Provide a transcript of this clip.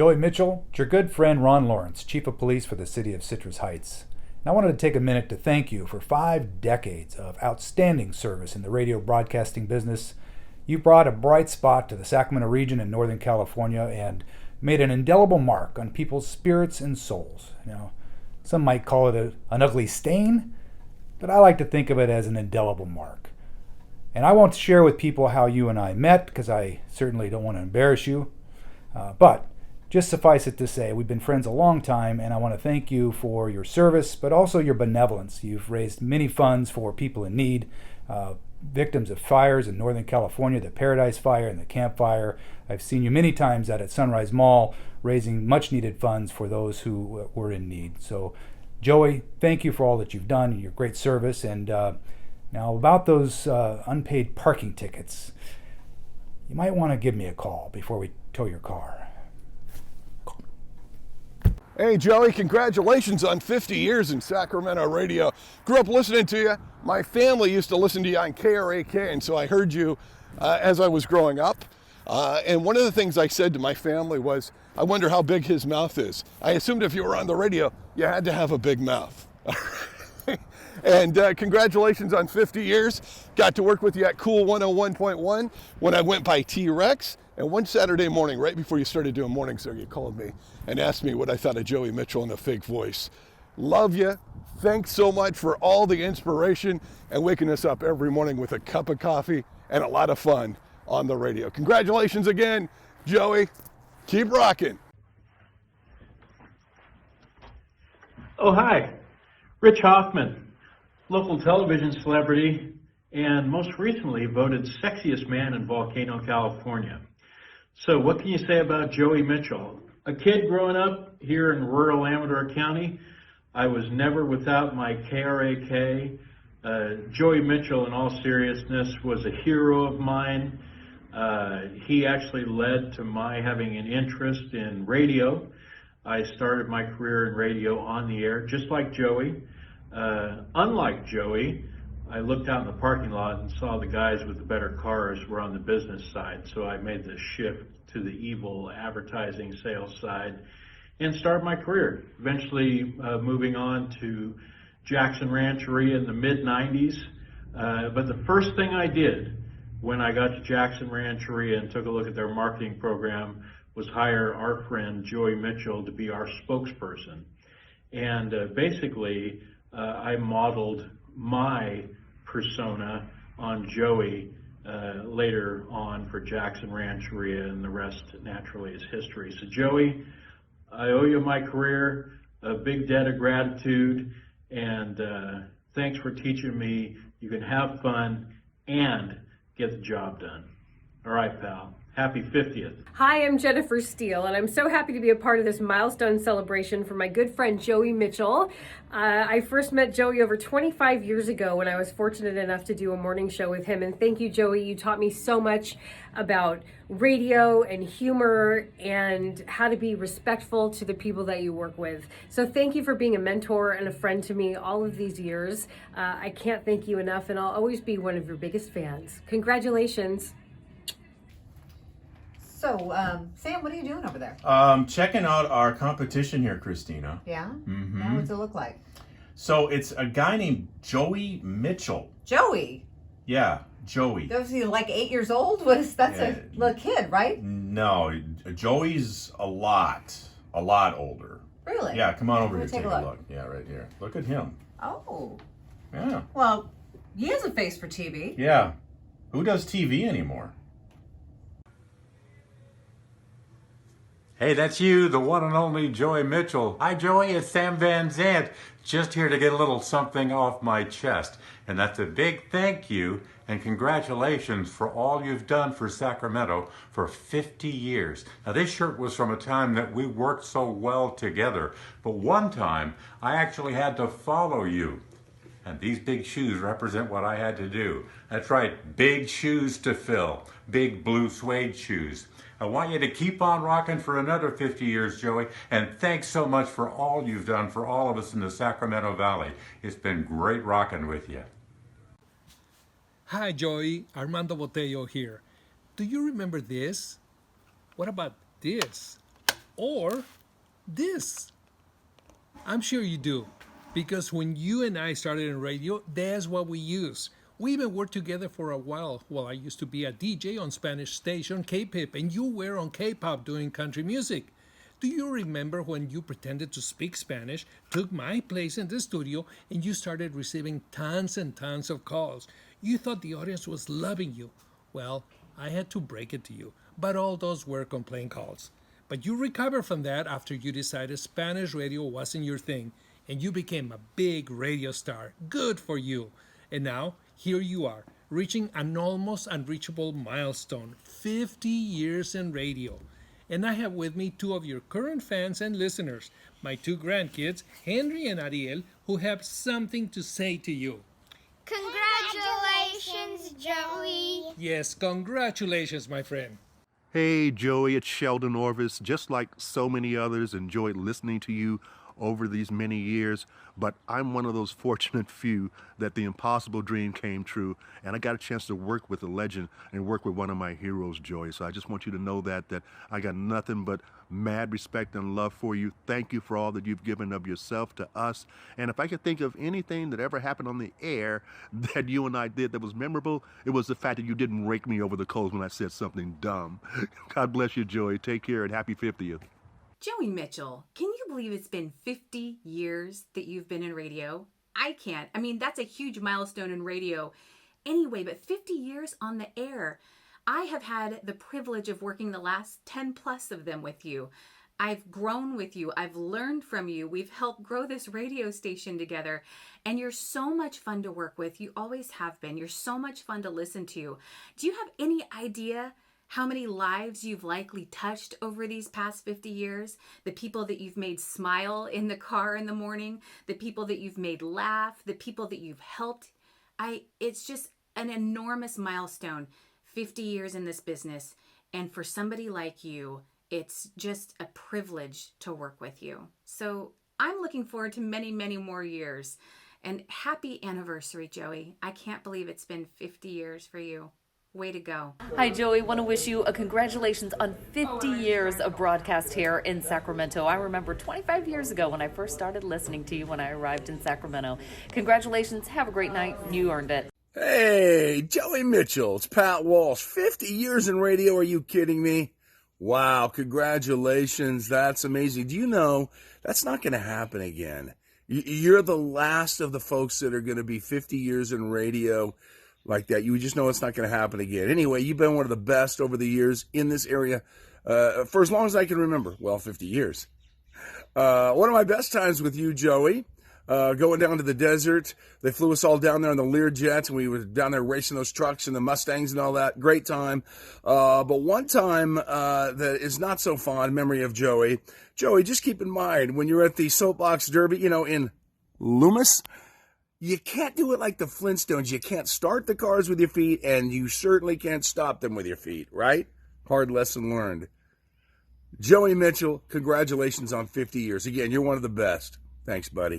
Joey Mitchell, it's your good friend Ron Lawrence, Chief of Police for the City of Citrus Heights. And I wanted to take a minute to thank you for 5 decades of outstanding service in the radio broadcasting business. You brought a bright spot to the Sacramento region in Northern California and made an indelible mark on people's spirits and souls. Now, some might call it an ugly stain, but I like to think of it as an indelible mark. And I won't share with people how you and I met, because I certainly don't want to embarrass you. But just suffice it to say, we've been friends a long time, and I want to thank you for your service, but also your benevolence. You've raised many funds for people in need, victims of fires in Northern California, the Paradise Fire and the Camp Fire. I've seen you many times out at Sunrise Mall, raising much-needed funds for those who were in need. So, Joey, thank you for all that you've done, your great service. And now about those unpaid parking tickets, you might want to give me a call before we tow your car. Hey Joey, congratulations on 50 years in Sacramento radio. Grew up listening to you. My family used to listen to you on KRAK, and so I heard you as I was growing up. And one of the things I said to my family was, I wonder how big his mouth is. I assumed if you were on the radio, you had to have a big mouth. And congratulations on 50 years. Got to work with you at Cool 101.1 when I went by T-Rex. And one Saturday morning, right before you started doing mornings there, you called me and asked me what I thought of Joey Mitchell in a fake voice. Love you. Thanks so much for all the inspiration and waking us up every morning with a cup of coffee and a lot of fun on the radio. Congratulations again, Joey. Keep rocking. Oh, hi. Rich Hoffman, local television celebrity, and most recently voted sexiest man in Volcano, California. So what can you say about Joey Mitchell? A kid growing up here in rural Amador County, I was never without my KRAK. Joey Mitchell, in all seriousness, was a hero of mine. He actually led to my having an interest in radio. I started my career in radio on the air, just like Joey. Unlike Joey, I looked out in the parking lot and saw the guys with the better cars were on the business side, so I made the shift to the evil advertising sales side and started my career, eventually moving on to Jackson Rancheria in the mid-90s. But the first thing I did when I got to Jackson Rancheria and took a look at their marketing program was hire our friend Joey Mitchell to be our spokesperson. And basically, I modeled my persona on Joey later on for Jackson Rancheria, and the rest naturally is history. So Joey, I owe you my career, a big debt of gratitude, and thanks for teaching me you can have fun and get the job done. All right, pal. Happy 50th. Hi, I'm Jennifer Steele, and I'm so happy to be a part of this milestone celebration for my good friend Joey Mitchell. I first met Joey over 25 years ago when I was fortunate enough to do a morning show with him. And thank you, Joey. You taught me so much about radio and humor and how to be respectful to the people that you work with. So thank you for being a mentor and a friend to me all of these years. I can't thank you enough, and I'll always be one of your biggest fans. Congratulations. So, Sam, what are you doing over there? Checking out our competition here, Christina. Yeah? Mm-hmm. Now, what's it look like? So it's a guy named Joey Mitchell. Joey? Yeah, Joey. Was he like 8 years old? That's a little kid, right? No, Joey's a lot older. Really? Yeah, come on over here, take take a a look. Yeah, right here. Look at him. Oh. Yeah. Well, he has a face for TV. Yeah. Who does TV anymore? Hey, that's you, the one and only Joey Mitchell. Hi, Joey, it's Sam Van Zandt. Just here to get a little something off my chest. And that's a big thank you and congratulations for all you've done for Sacramento for 50 years. Now, this shirt was from a time that we worked so well together. But one time, I actually had to follow you. And these big shoes represent what I had to do. That's right, big shoes to fill. Big blue suede shoes. I want you to keep on rocking for another 50 years, Joey, and thanks so much for all you've done for all of us in the Sacramento Valley. It's been great rocking with you. Hi, Joey. Armando Botello here. Do you remember this? What about this? or this? I'm sure you do, because when you and I started in radio, that's what we use. We even worked together for a while I used to be a DJ on Spanish station K-Pip, and you were on K-pop doing country music. Do you remember when you pretended to speak Spanish, took my place in the studio, and you started receiving tons and tons of calls? You thought the audience was loving you. Well, I had to break it to you, but all those were complaint calls. But you recovered from that after you decided Spanish radio wasn't your thing, and you became a big radio star. Good for you. And now, here you are, reaching an almost unreachable milestone, 50 years in radio. And I have with me two of your current fans and listeners, my two grandkids, Henry and Ariel, who have something to say to you. Congratulations, Joey. Yes, congratulations, my friend. Hey, Joey, it's Sheldon Orvis. Just like so many others, enjoyed listening to you over these many years, but I'm one of those fortunate few that the impossible dream came true, and I got a chance to work with a legend and work with one of my heroes, Joey. So I just want you to know that I got nothing but mad respect and love for you. Thank you for all that you've given of yourself to us. And if I could think of anything that ever happened on the air that you and I did that was memorable, it was the fact that you didn't rake me over the coals when I said something dumb. God bless you, Joey. Take care and happy 50th. Joey Mitchell, can you believe it's been 50 years that you've been in radio? I can't. I mean, that's a huge milestone in radio. Anyway, but 50 years on the air. I have had the privilege of working the last 10 plus of them with you. I've grown with you. I've learned from you. We've helped grow this radio station together. And you're so much fun to work with. You always have been. You're so much fun to listen to. Do you have any idea how many lives you've likely touched over these past 50 years? The people that you've made smile in the car in the morning, the people that you've made laugh, the people that you've helped. It's just an enormous milestone, 50 years in this business. And for somebody like you, it's just a privilege to work with you. So I'm looking forward to many, many more years. And happy anniversary, Joey. I can't believe it's been 50 years for you. Way to go. Hi, Joey. Want to wish you a congratulations on 50 years of broadcast here in Sacramento. I remember 25 years ago when I first started listening to you when I arrived in Sacramento. Congratulations. Have a great night. You earned it. Hey, Joey Mitchell. It's Pat Walsh. 50 years in radio. Are you kidding me? Wow. Congratulations. That's amazing. Do you know that's not going to happen again? You're the last of the folks that are going to be 50 years in radio like that. You just know it's not going to happen again. Anyway, you've been one of the best over the years in this area for as long as I can remember. Well, 50 years. One of my best times with you, Joey, going down to the desert. They flew us all down there on the Learjets, and we were down there racing those trucks and the Mustangs and all that. Great time. But one time that is not so fond memory of Joey. Joey, just keep in mind, when you're at the Soapbox Derby, in Loomis, you can't do it like the Flintstones. You can't start the cars with your feet, and you certainly can't stop them with your feet, right? Hard lesson learned. Joey Mitchell, congratulations on 50 years. Again, you're one of the best. Thanks, buddy.